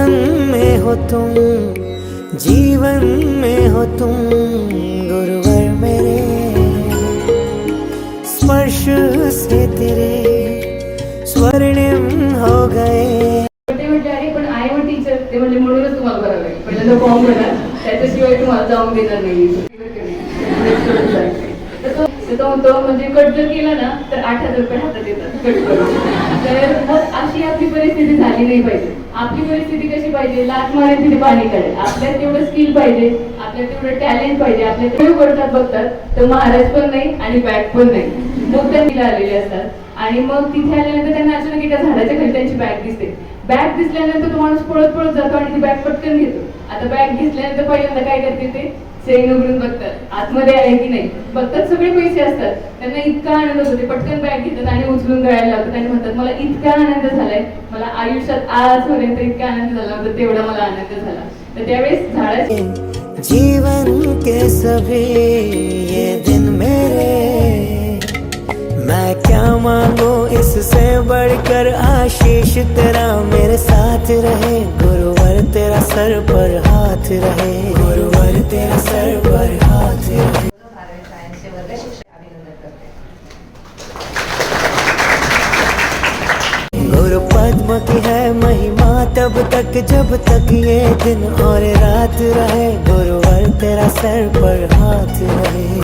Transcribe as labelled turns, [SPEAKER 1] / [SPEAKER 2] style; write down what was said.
[SPEAKER 1] जीवन में हो तुम, जीवन में हो तुम गुरुवर मेरे, स्पर्श से तेरे स्वर्णिम हो गए.
[SPEAKER 2] ते म्हटले अरे पण आय एम टीचर. ते म्हटले म्हणूनच तुम्हाला करावं लागेल, पहिल्यांदा फॉर्म भरा, त्याच्याशिवाय तुम्हाला जाऊन देणार नाही. तो म्हणजे कट जर केला ना तर 8,000 रुपये हातात येतात कट करून. तर मग अशी आपली परिस्थिती झाली नाही पाहिजे. आपली परिस्थिती कशी पाहिजे, लाच मारेल तिथे पाणी काढेल. आपल्यात तेवढं स्किल पाहिजे, आपल्यात तेवढं टॅलेंट पाहिजे. आपल्या तेवढं करतात बघतात तर महाराज पण नाही आणि बॅग पण नाही, मग त्यांना आलेले असतात. आणि मग तिथे आल्यानंतर त्यांना अचानक एका झाडाच्या खाली त्यांची बॅग दिसते. बॅग दिसल्यानंतर तो माणूस पळत पळत जातो आणि ती बॅग पटकन घेतो. आता बॅग दिसल्यानंतर पहिल्यांदा काय करते ते चेन उघडून बघतात आतमध्ये आहे की नाही. बघतात सगळे पैसे असतात. त्यांना इतका आनंद होतो, ते पटकन बॅग घेतात आणि उचलून गळायला लावतात आणि म्हणतात मला इतका आनंद झालाय, मला आयुष्यात आजपर्यंत इतका आनंद झाला होता तेवढा मला आनंद झाला. तर त्यावेळेस झाडाचे
[SPEAKER 1] जीवन के सभी ये दिन मेरे, मैं क्या मांगू इससे बढ़कर आशीष तेरा मेरे साथ रहे. गुरुवर तेरा सर पर हाथ रहे, गुरुवर तेरा सर पर हाथ रहे. गुरु पद्म की है महिमा तब तक जब तक ये दिन और रात रहे. गुरुवर तेरा सर पर हाथ रहे.